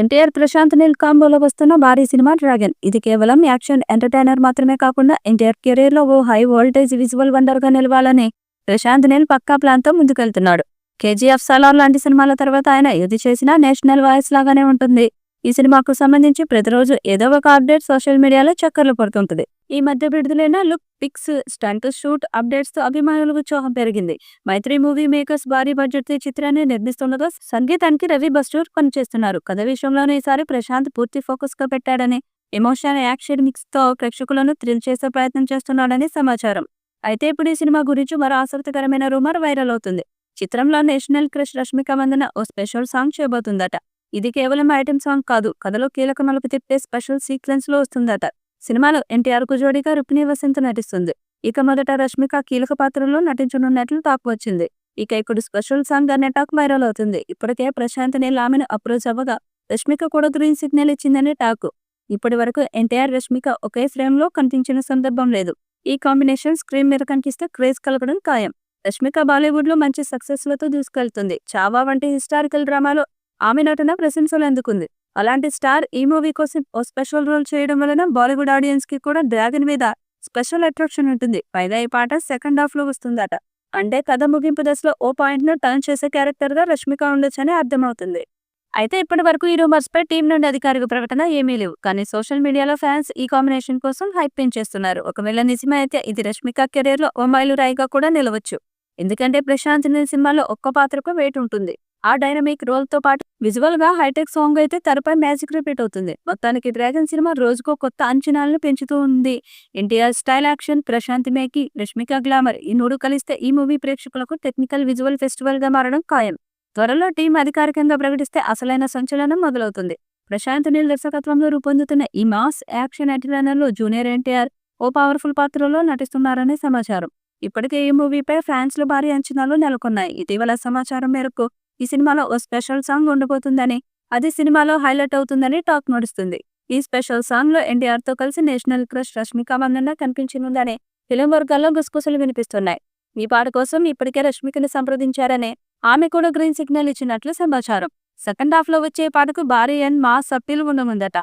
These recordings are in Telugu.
ఎన్టీఆర్ ప్రశాంత్ నీల్ కాంబోలో వస్తున్న భారీ సినిమా డ్రాగన్. ఇది కేవలం యాక్షన్ ఎంటర్టైనర్ మాత్రమే కాకుండా ఎన్టీఆర్ కెరీర్ లో ఓ హై వోల్టేజ్ విజువల్ వండర్ గా నిలవాలని ప్రశాంత్ నీల్ పక్కా ప్లాన్ తో ముందుకెళ్తున్నాడు. కేజీఎఫ్, సలార్ లాంటి సినిమాల తర్వాత ఆయన ఏది చేసినా నేషనల్ వాయిస్ లాగానే ఉంటుంది. ఈ సినిమాకు సంబంధించి ప్రతిరోజు ఏదో ఒక అప్డేట్ సోషల్ మీడియాలో చక్కర్లు పడుతుంటుంది. ఈ మధ్య విడుదలైన look pics, stunt shoot updates తో అభిమానుల ఉత్సాహం పెరిగింది. మైత్రి మూవీ మేకర్స్ భారీ బడ్జెట్ తో చిత్రాన్ని నిర్మిస్తుండగా సంగీతానికి రవి బస్టూర్ పనిచేస్తున్నారు. కథ విషయంలోనే ఈసారి ప్రశాంత్ పూర్తి ఫోకస్ గా పెట్టాడని, ఎమోషన్ యాక్షన్ మిక్స్ తో ప్రేక్షకులను థ్రిల్ చేసే ప్రయత్నం చేస్తున్నాడని సమాచారం. అయితే ఇప్పుడు ఈ సినిమా గురించి మరో ఆసక్తికరమైన రూమర్ వైరల్ అవుతుంది. చిత్రంలో నేషనల్ క్రష్ రష్మిక మందన ఓ స్పెషల్ సాంగ్ చేయబోతుందట. ఇది కేవలం ఐటెం సాంగ్ కాదు, కథలో కీలక మలుపు తిప్పే స్పెషల్ సీక్వెన్స్ లో వస్తుందట. సినిమాలో ఎన్టీఆర్ కు జోడీగా రుక్మిణి వసంత్ నటిస్తుంది. ఇక మొదట రష్మిక కీలక పాత్రలో నటించనున్నట్లు టాక్ వచ్చింది. ఇక ఇప్పుడు స్పెషల్ సాంగ్ అనే టాక్ వైరల్ అవుతుంది. ఇప్పటికే ప్రశాంత్ నీల్ ఆమెను అప్రోచ్ అవ్వగా రష్మిక కూడా గ్రీన్ సిగ్నల్ ఇచ్చిందని టాక్. ఇప్పటి వరకు ఎన్టీఆర్, రష్మిక ఒకే ఫ్రేమ్ లో కనిపించిన సందర్భం లేదు. ఈ కాంబినేషన్ స్క్రీన్ మీద కనిపిస్తే క్రేజ్ కలగడం ఖాయం. రష్మిక బాలీవుడ్ లో మంచి సక్సెస్ లతో దూసుకెళ్తుంది. చావా వంటి హిస్టారికల్ డ్రామాలో ఆమె నటన ప్రశంసలు అందుకుంది. అలాంటి స్టార్ ఈ మూవీ కోసం ఓ స్పెషల్ రోల్ చేయడం వలన బాలీవుడ్ ఆడియన్స్ కి కూడా డ్రాగన్ మీద స్పెషల్ అట్రాక్షన్ ఉంటుంది. పైగా ఈ పాట సెకండ్ హాఫ్ లో వస్తుందట. అంటే కథ ముగింపు దశలో ఓ పాయింట్ ను టర్న్ చేసే క్యారెక్టర్ గా రష్మిక ఉండొచ్చని అర్థమవుతుంది. అయితే ఇప్పటి వరకు ఈ రూమర్స్ పై టీం నుండి అధికారిక ప్రకటన ఏమీ లేవు. కానీ సోషల్ మీడియాలో ఫ్యాన్స్ ఈ కాంబినేషన్ కోసం హైప్ పెంచేస్తున్నారు. ఒకవేళ నిజమే అయితే ఇది రష్మిక కెరీర్ లో ఓ మైలురాయిగా కూడా నిలవచ్చు. ఎందుకంటే ప్రశాంత్ నీల్ సినిమాలో ఒక్క పాత్రకు వెయిట్ ఉంటుంది. ఆ డైనమిక్ రోల్ తో పాటు విజువల్ గా హైటెక్ సాంగ్ అయితే తెరపై మ్యాజిక్ రిపీట్ అవుతుంది. మొత్తానికి డ్రాగన్ సినిమా రోజుకో కొత్త అంచనాలను పెంచుతూ ఉంది. ఎన్టీఆర్ స్టైల్ యాక్షన్, ప్రశాంత్ మేకి, రష్మిక గ్లామర్ ఈ మూడు కలిస్తే ఈ మూవీ ప్రేక్షకులకు టెక్నికల్ విజువల్ ఫెస్టివల్ గా మారడం ఖాయం. త్వరలో టీం అధికారికంగా ప్రకటిస్తే అసలైన సంచలనం మొదలవుతుంది. ప్రశాంత్ నీల్ దర్శకత్వంలో రూపొందుతున్న ఈ మాస్ యాక్షన్ ఎంటర్టైనర్ లో జూనియర్ ఎన్టీఆర్ ఓ పవర్ఫుల్ పాత్రలో నటిస్తున్నారనే సమాచారం. ఇప్పటికే ఈ మూవీపై ఫ్యాన్స్ లో భారీ అంచనాలు నెలకొన్నాయి. ఇటీవల సమాచారం మేరకు ఈ సినిమాలో ఓ స్పెషల్ సాంగ్ ఉండబోతుందని, అది సినిమాలో హైలైట్ అవుతుందని టాక్ నడుస్తుంది. ఈ స్పెషల్ సాంగ్ లో ఎన్టీఆర్ తో కలిసి నేషనల్ క్రష్ రష్మిక మందన కనిపించనుందని ఫిలిం వర్గాల్లో గుసగుసలు వినిపిస్తున్నాయి. ఈ పాట కోసం ఇప్పటికే రష్మికని సంప్రదించారని, ఆమె కూడా గ్రీన్ సిగ్నల్ ఇచ్చినట్లు సమాచారం. సెకండ్ హాఫ్ లో వచ్చే పాటకు భారీ అండ్ మాస్ అప్పీల్ ఉండనుందట.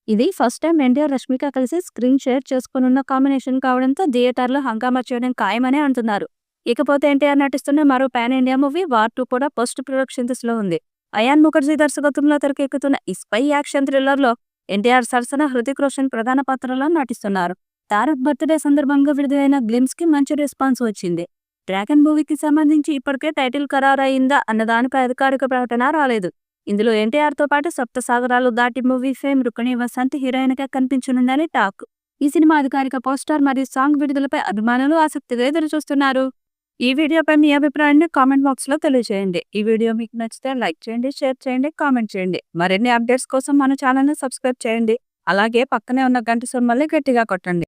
ఇది ఫస్ట్ టైం ఎన్టీఆర్, రష్మిక కలిసి స్క్రీన్ షేర్ చేసుకోనున్న కాంబినేషన్ కావడంతో థియేటర్లో హంగామా చేయడం ఖాయమని అంటున్నారు. ఇకపోతే ఎన్టీఆర్ నటిస్తున్న మరో పాన్ ఇండియా మూవీ వార్ 2 కూడా పోస్ట్ ప్రొడక్షన్ దశలో ఉంది. అయాన్ ముఖర్జీ దర్శకత్వంలో తెరకెక్కుతున్న ఈ స్పై యాక్షన్ థ్రిల్లర్ లో ఎన్టీఆర్ సరసన హృతిక్ రోషన్ ప్రధాన పాత్రలో నటిస్తున్నారు. తారక్ బర్త్డే సందర్భంగా విడుదలైన గ్లిమ్స్ కి మంచి రెస్పాన్స్ వచ్చింది. డ్రాగన్ మూవీకి సంబంధించి ఇప్పటికే టైటిల్ ఖరారైందా అన్న దానిపై అధికారిక ప్రకటన రాలేదు. ఇందులో ఎన్టీఆర్ తో పాటు Sapta Sagaralu Daati movie fame Rukmini Vasanth heroine గా కనిపించనుందని టాక్. ఈ సినిమా అధికారిక పోస్టర్ మరియు సాంగ్ విడుదలపై అభిమానులు ఆసక్తిగా ఎదురుచూస్తున్నారు. ఈ వీడియోపై మీ అభిప్రాయాన్ని కామెంట్ బాక్స్ లో తెలియజేయండి. ఈ వీడియో మీకు నచ్చితే లైక్ చేయండి, షేర్ చేయండి, కామెంట్ చేయండి. మరిన్ని అప్డేట్స్ కోసం మన ఛానల్ ని సబ్స్క్రైబ్ చేయండి. అలాగే పక్కనే ఉన్న గంట సింబల్ని గట్టిగా కొట్టండి.